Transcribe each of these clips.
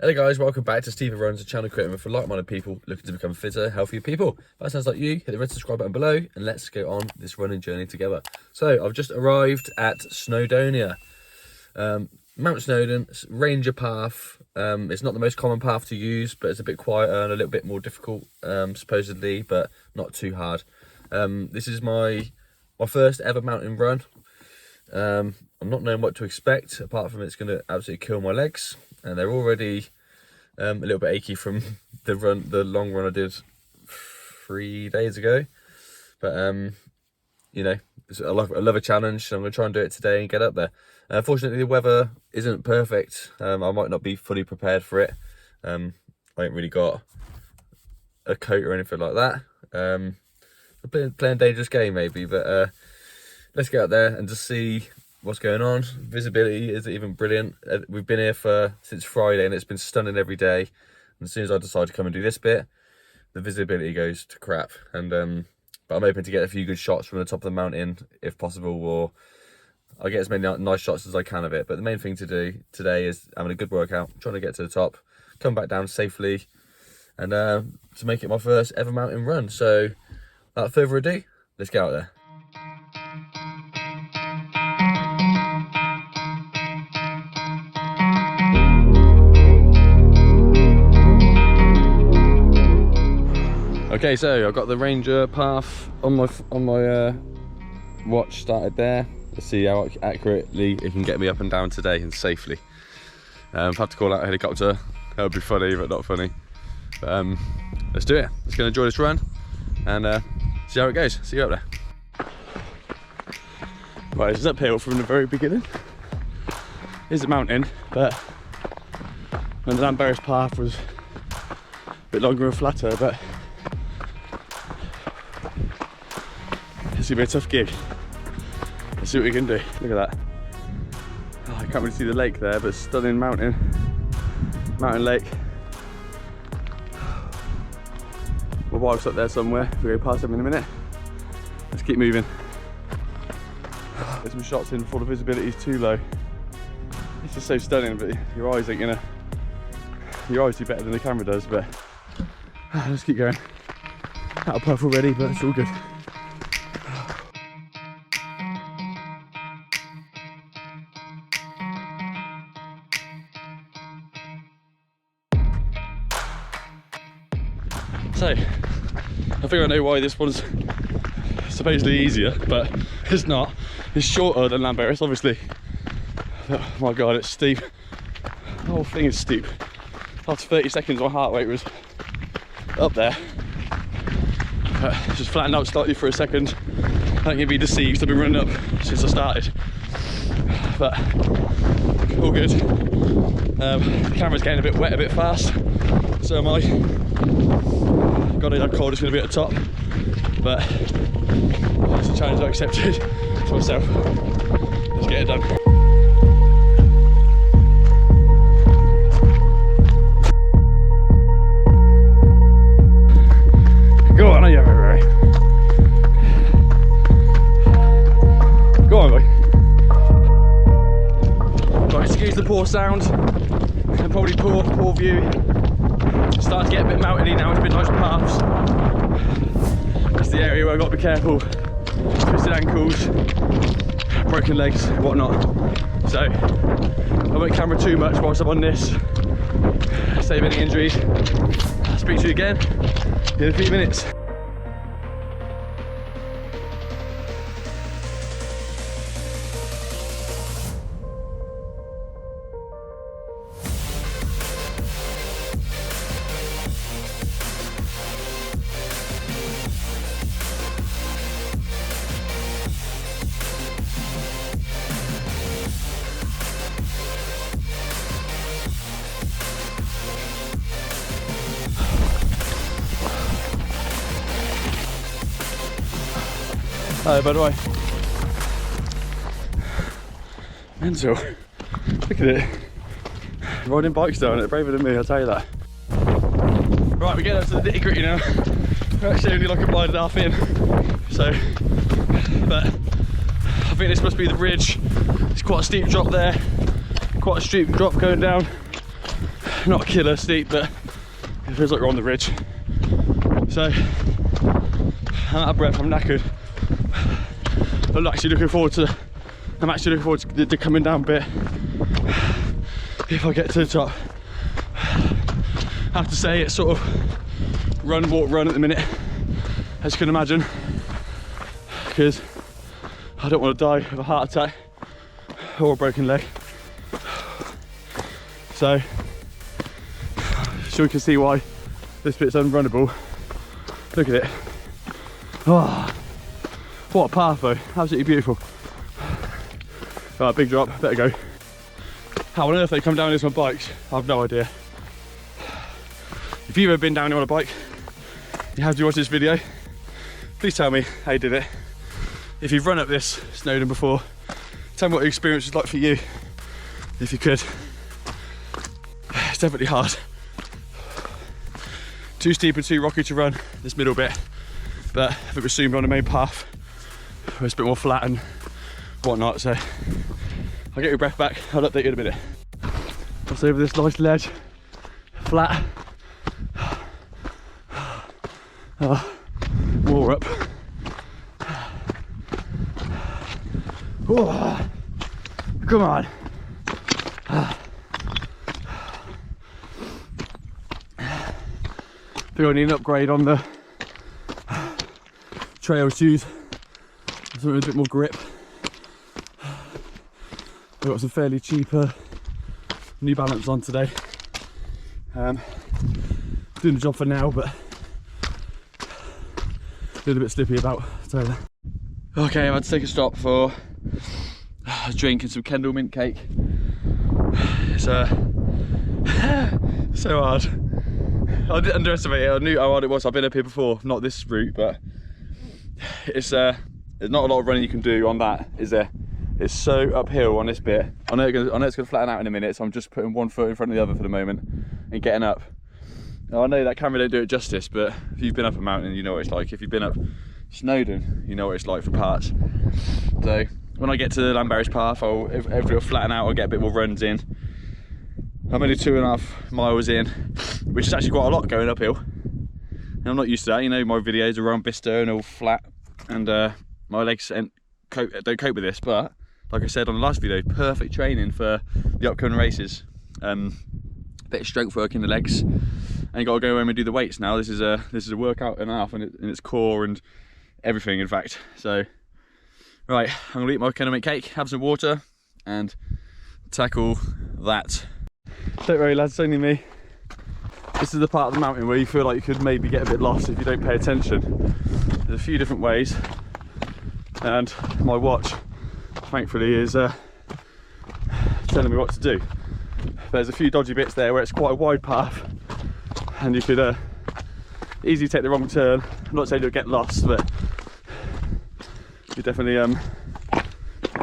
Hello guys, welcome back to Steve Runs, a channel created for like-minded people looking to become fitter, healthier people. If that sounds like you, hit the red subscribe button below and let's go on this running journey together. So I've just arrived at Snowdonia, Mount Snowdon, Ranger path. It's not the most common path to use, but it's a bit quieter and a little bit more difficult, supposedly, but not too hard. This is my first ever mountain run. I'm not knowing what to expect, apart from it's going to absolutely kill my legs. And they're already a little bit achy from the long run I did 3 days ago. But you know, I love a challenge, so I'm going to try and do it today and get up there. Unfortunately, the weather isn't perfect. I might not be fully prepared for it. I ain't really got a coat or anything like that. I'm playing a dangerous game maybe, but let's get out there and just see what's going on. Visibility isn't even brilliant. We've been here since Friday and it's been stunning every day. And as soon as I decide to come and do this bit, the visibility goes to crap. And but I'm hoping to get a few good shots from the top of the mountain if possible, or I'll get as many nice shots as I can of it. But the main thing to do today is having a good workout, trying to get to the top, come back down safely, and to make it my first ever mountain run. So without further ado, let's get out there. Okay, so I've got the Ranger path on my watch started there. Let's see how accurately it can get me up and down today and safely. If I have to call out a helicopter, that would be funny, but not funny. But let's do it. Let's go and enjoy this run and see how it goes. See you up there. Right, it's uphill from the very beginning. It's a mountain, but the Meningitis path was a bit longer and flatter, but it's gonna be a tough gig. Let's see what we can do. Look at that. Oh, I can't really see the lake there, but stunning mountain lake. My wife's up there somewhere. We'll go past them in a minute. Let's keep moving. Get some shots in before the visibility is too low. It's just so stunning, but your eyes ain't your eyes do better than the camera does, but let's keep going. Out of puff already, but it's all good. So, I think I know why this one's supposedly easier, but it's not. It's shorter than Lambertus, obviously. Oh my god, it's steep. The whole thing is steep. After 30 seconds, my heart rate was up there. But it's just flattened out slightly for a second. I don't get be deceived, I've been running up since I started. But all good. The camera's getting a bit wet, a bit fast. So am I. God knows how cold it's going to be at the top, but it's a challenge I accepted for myself. Let's get it done. Go on, you right. Go on, boy. Right, excuse the poor sound and probably poor view. Starting to get a bit mountainy now. It's been nice paths. That's the area where I've got to be careful. Twisted ankles, broken legs, whatnot. So I won't camera too much whilst I'm on this. Save any injuries. I'll speak to you again in a few minutes. Hi, by the way. Mental. Look at it. Riding bikes down it, braver than me, I'll tell you that. Right, we get up to the nitty gritty now. We're actually only like a mile and a half in. So, but I think this must be the ridge. It's quite a steep drop there. Quite a steep drop going down. not killer steep, but it feels like we're on the ridge. So I'm out of breath, I'm knackered. I'm actually looking forward to the coming down bit if I get to the top. I have to say it's sort of run, walk, run at the minute, as you can imagine, because I don't want to die of a heart attack or a broken leg. So, sure you can see why this bit's unrunnable. Look at it. Oh, what a path though, absolutely beautiful. Right, big drop, better go. How on earth they come down this on bikes, I have no idea. If you've ever been down here on a bike, you have to watch this video, please tell me how you did it. If you've run up this Snowdon before, tell me what the experience was like for you, if you could. It's definitely hard. Too steep and too rocky to run this middle bit, but I think we're soon on the main path where it's a bit more flat and whatnot, so I'll get your breath back, I'll update you in a minute. Just over this nice ledge, flat. More up. Oh, come on. I think I need an upgrade on the trail shoes. Something with a bit more grip. I've got some fairly cheap New Balance on today. Doing the job for now, but a little bit slippy about. So. Okay, I've had to take a stop for a drink and some Kendall mint cake. It's so hard. I didn't underestimate it. I knew how hard it was. I've been up here before, not this route, but it's there's not a lot of running you can do on that, is there? It's so uphill on this bit. I know it's gonna flatten out in a minute, so I'm just putting one foot in front of the other for the moment and getting up. Now, I know that camera don't do it justice, but if you've been up a mountain, you know what it's like. If you've been up Snowdon, you know what it's like for parts. So when I get to the Landberries path, it'll flatten out, I'll get a bit more runs in. I'm only 2.5 miles in, which is actually quite a lot going uphill. And I'm not used to that, you know, my videos are around Bicester and all flat, and my legs don't cope with this, but like I said on the last video, perfect training for the upcoming races. Bit of strength work in the legs, and you got to go home and do the weights now. This is a workout and a half in its core and everything, in fact. So right, I'm gonna eat my Kendall mint cake, have some water, and tackle that. Don't worry lads, it's only me. This is the part of the mountain where you feel like you could maybe get a bit lost if you don't pay attention. There's a few different ways, and my watch thankfully is telling me what to do. There's a few dodgy bits there where it's quite a wide path and you could easily take the wrong turn. I'm not saying you'll get lost, but you definitely end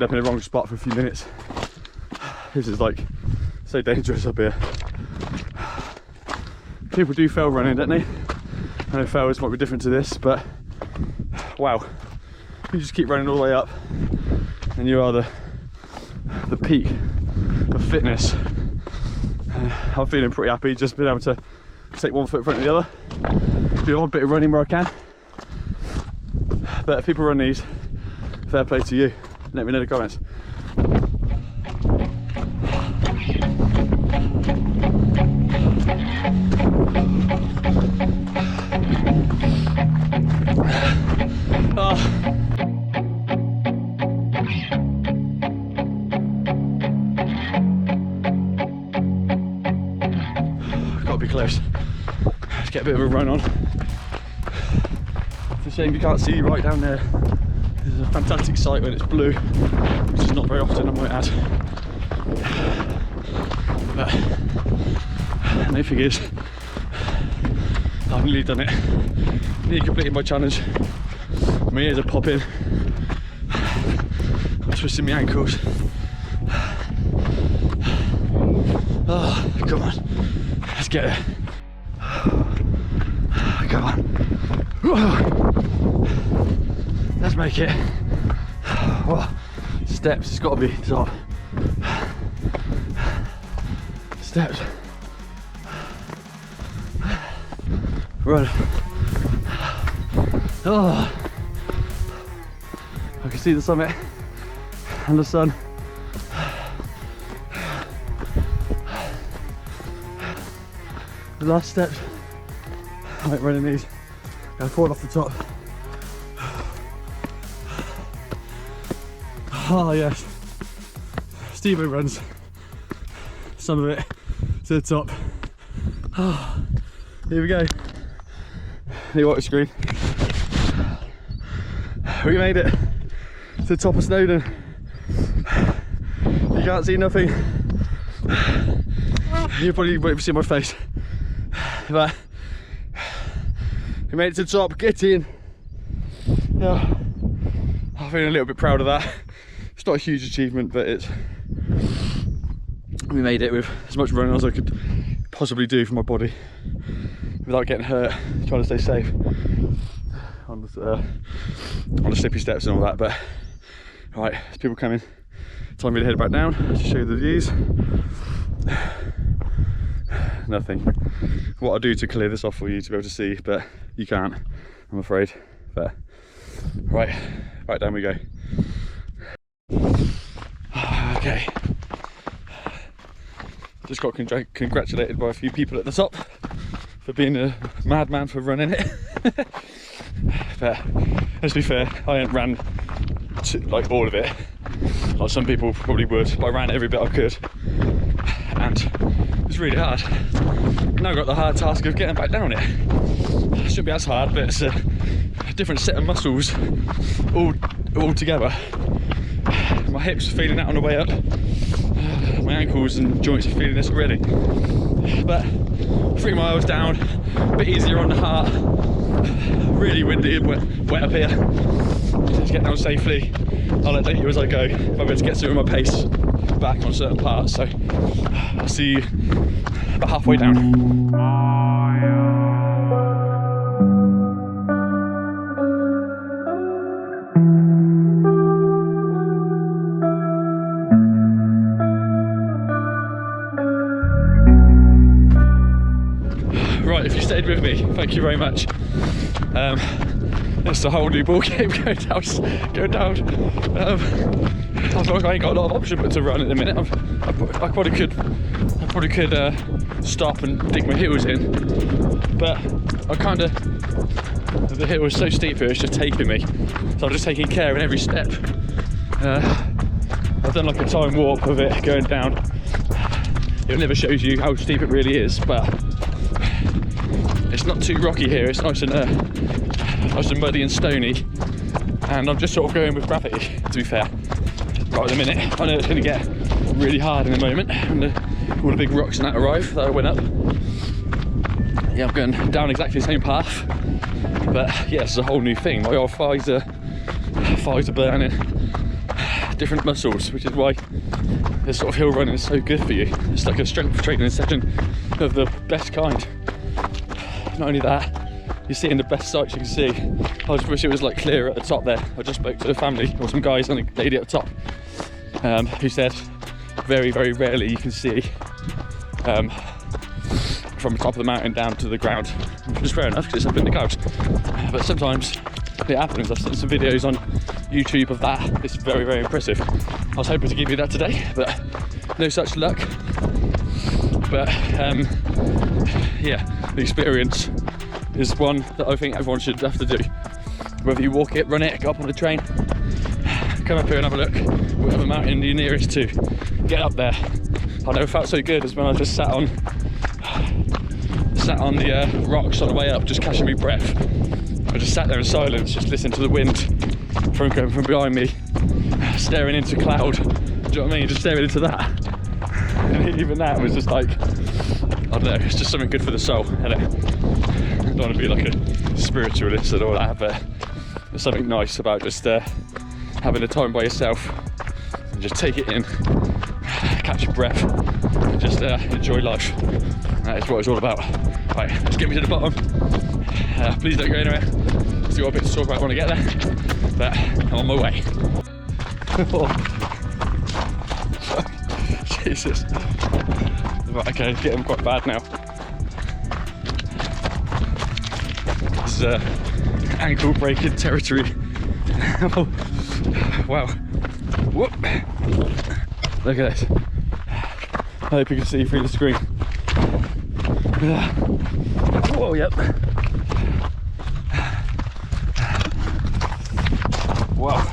up in the wrong spot for a few minutes. This is like so dangerous up here. People do fell running, don't they? I know fells might be different to this, but wow, you just keep running all the way up and you are the peak of fitness. I'm feeling pretty happy just being able to take one foot in front of the other, do a bit of running where I can. But if people run these, fair play to you. Let me know in the comments. Gotta be close. Let's get a bit of a run on. It's a shame you can't see right down there. There's a fantastic sight when it's blue, which is not very often, I might add. But the main thing is, I've nearly done it. Nearly completed my challenge. My ears are popping. I'm twisting my ankles. Oh, come on. Let's get it. Come on. Let's make it. Oh, steps, it's got to be top. Steps. run. Oh, I can see the summit and the sun. The last steps, I like running these. I fall off the top. Oh yes, Stevo runs some of it to the top. Oh, here we go. The water screen. We made it to the top of Snowdon. You can't see nothing. You probably won't see my face. But we made it to the top, get in. Yeah, I'm feeling a little bit proud of that. It's not a huge achievement, but we made it with as much running as I could possibly do for my body without getting hurt, trying to stay safe on the slippy steps and all that. But right, there's people coming. Time for me to head back down to show you the views. Nothing. What I'll do to clear this off for you to be able to see, but you can't, I'm afraid. But right down we go. Okay. Just got congratulated by a few people at the top for being a madman for running it. But let's be fair, I ain't ran like all of it, like some people probably would, but I ran every bit I could, and it was really hard. Now I've got the hard task of getting back down it. It shouldn't be as hard, but it's a different set of muscles all together. My hips are feeling that on the way up. My ankles and joints are feeling this already. But 3 miles down, a bit easier on the heart. Really windy and wet up here. Let's get down safely. I'll update you as I go. If I'm able to get through my pace back on certain parts. So I'll see you about halfway down. Right, if you stayed with me, thank you very much. It's a whole new ball game going down. I feel like I ain't got a lot of option but to run at the minute. I probably could stop and dig my heels in, but the hill was so steep here, it's just taking me. So I'm just taking care in every step. I've done like a time warp of it going down. It never shows you how steep it really is, but it's not too rocky here. It's nice and muddy and stony, and I'm just sort of going with gravity, to be fair. Right at the minute, I know it's going to get really hard in a moment when all the big rocks and that arrive that I went up. Yeah, I'm going down exactly the same path, but yeah, it's a whole new thing. My old thighs are burning, different muscles, which is why this sort of hill running is so good for you. It's like a strength training session of the best kind. Not only that, you're seeing the best sights you can see. I just wish it was like clear at the top there. I just spoke to the family, or some guys and a lady at the top, who said very, very rarely you can see from the top of the mountain down to the ground, which is fair enough because it's up in the clouds. But sometimes it happens. I've seen some videos on YouTube of that. It's very, very impressive. I was hoping to give you that today, but no such luck. But yeah, the experience is one that I think everyone should have to do. Whether you walk it, run it, go up on the train, come up here and have a look, whatever mountain you're nearest to, get up there. I never felt so good as when I just sat on the rocks on the way up, just catching my breath. I just sat there in silence, just listening to the wind from behind me, staring into cloud. Do you know what I mean? Just staring into that. And even that was just like, I don't know, it's just something good for the soul, isn't it? I don't want to be like a spiritualist and all that, but there's something nice about just having a time by yourself and just take it in, catch your breath, and just enjoy life. That is what it's all about. Right, let's get me to the bottom. Please don't go anywhere. Still got a bit to talk about when I get there, but I'm on my way. Jesus. Right, okay, getting quite bad now. is ankle breaking territory. Oh, wow. Whoop. Look at this. I hope you can see through the screen. Whoa, yep. Wow.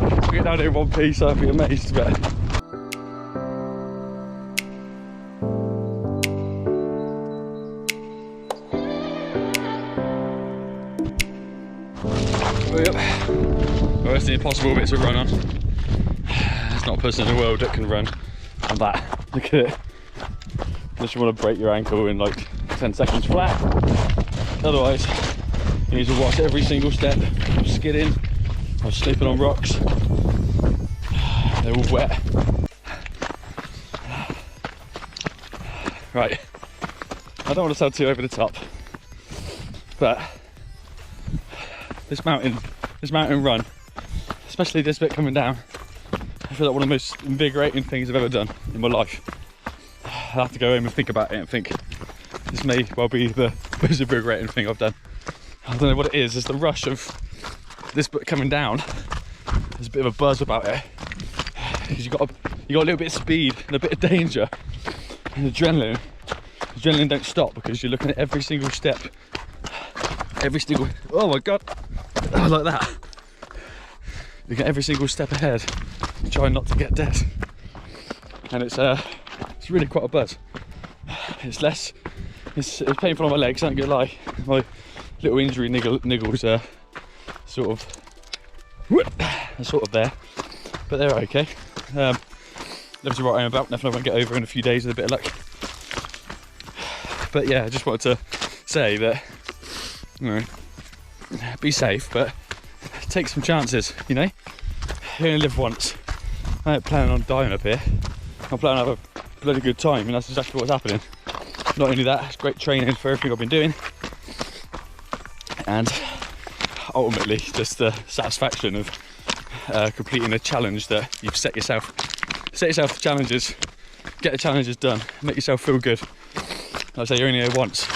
If we get down here in one piece, I'd be amazed, but well, that's the impossible bit to run on. There's not a person in the world that can run on that. Look at it. Unless you want to break your ankle in like 10 seconds flat. Otherwise, you need to watch every single step. I'm skidding, I'm slipping on rocks. They're all wet. Right, I don't want to sound too over the top, but this mountain run, especially this bit coming down, I feel like one of the most invigorating things I've ever done in my life. I have to go home and think about it and think this may well be the most invigorating thing I've done. I don't know what it is. It's the rush of this bit coming down. There's a bit of a buzz about it because you got a little bit of speed and a bit of danger and adrenaline. Adrenaline don't stop because you're looking at every single step, oh my god, like that. Look at every single step ahead, trying not to get dead, and it's really quite a buzz. It's painful on my legs, I don't gonna lie. My little injury niggles are sort of there, but they're okay. Never to write home about, nothing I won't get over in a few days with a bit of luck. But yeah, I just wanted to say that, you know, be safe, but take some chances, you know? You only live once. I ain't planning on dying up here. I'm planning to have a bloody good time, and that's exactly what's happening. Not only that, it's great training for everything I've been doing, and ultimately just the satisfaction of completing a challenge that you've set yourself challenges, get the challenges done, make yourself feel good. Like I say, you're only here once,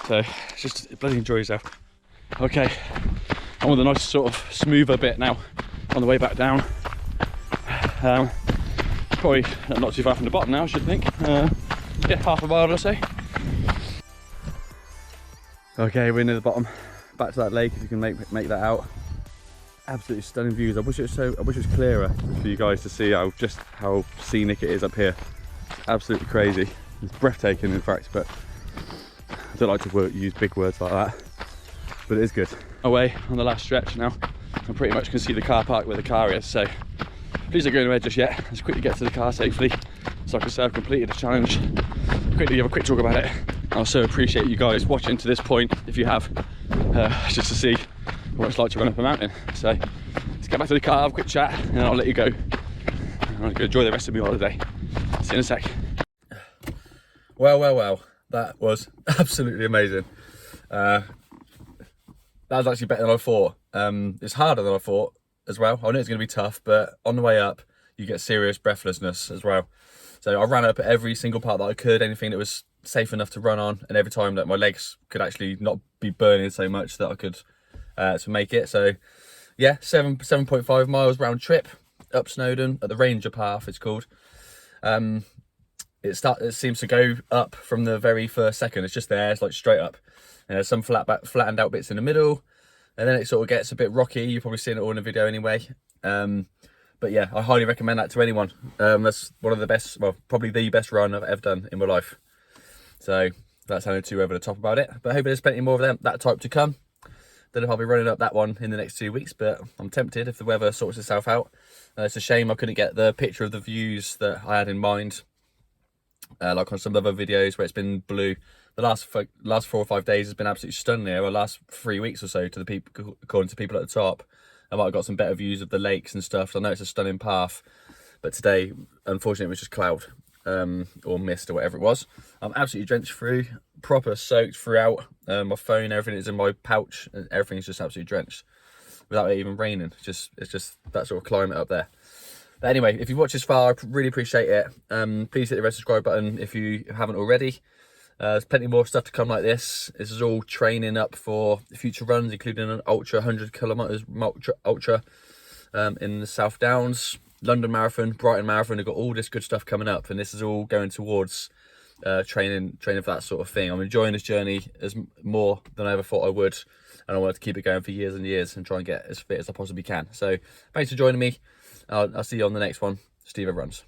so just bloody enjoy yourself. Okay, I'm on the nice sort of smoother bit now on the way back down. Probably not too far from the bottom now, I should think. Yeah, half a mile or so. Okay, we're near the bottom. Back to that lake, if you can make that out. Absolutely stunning views. I wish it was clearer for you guys to see how scenic it is up here. Absolutely crazy. It's breathtaking, in fact, but I don't like to use big words like that. But it is good. Away on the last stretch now. I pretty much can see the car park where the car is, so please don't go anywhere just yet. Let's quickly get to the car safely, so I can say I've completed the challenge. Quickly have a quick talk about it. I also appreciate you guys watching to this point, if you have, just to see what it's like to run up a mountain. So let's get back to the car, have a quick chat, and then I'll let you go. I'll go enjoy the rest of my holiday. See you in a sec. Well, that was absolutely amazing. That was actually better than I thought. It's harder than I thought as well. I knew it was going to be tough, but on the way up, you get serious breathlessness as well. So I ran up at every single part that I could, anything that was safe enough to run on, and every time that my legs could actually not be burning so much that I could to make it. So yeah, 7.5 miles round trip up Snowdon at the Ranger Path, it's called. It seems to go up from the very first second. It's just there, it's like straight up. And there's some flattened out bits in the middle, and then it sort of gets a bit rocky. You've probably seen it all in the video anyway. But yeah, I highly recommend that to anyone. That's one of the best, well, probably the best run I've ever done in my life. So that's sounding too over the top about it. But I hope there's plenty more of that type to come. Don't know if I'll be running up that one in the next 2 weeks, but I'm tempted if the weather sorts itself out. It's a shame I couldn't get the picture of the views that I had in mind, like on some other videos where it's been blue. The last 4 or 5 days has been absolutely stunning here. Well, last 3 weeks or so, to the people, according to people at the top. I might have got some better views of the lakes and stuff. I know it's a stunning path, but today, unfortunately, it was just cloud or mist or whatever it was. I'm absolutely drenched through, proper soaked throughout. My phone, everything is in my pouch, and everything's just absolutely drenched without it even raining. It's just that sort of climate up there. But anyway, if you've watched this far, I really appreciate it. Please hit the red subscribe button if you haven't already. There's plenty more stuff to come like this. This is all training up for future runs, including an ultra 100 kilometers ultra in the South Downs, London Marathon, Brighton Marathon. I've got all this good stuff coming up, and this is all going towards training for that sort of thing. I'm enjoying this journey as more than I ever thought I would, and I want to keep it going for years and years and try and get as fit as I possibly can. So thanks for joining me. I'll see you on the next one. Steve Runs.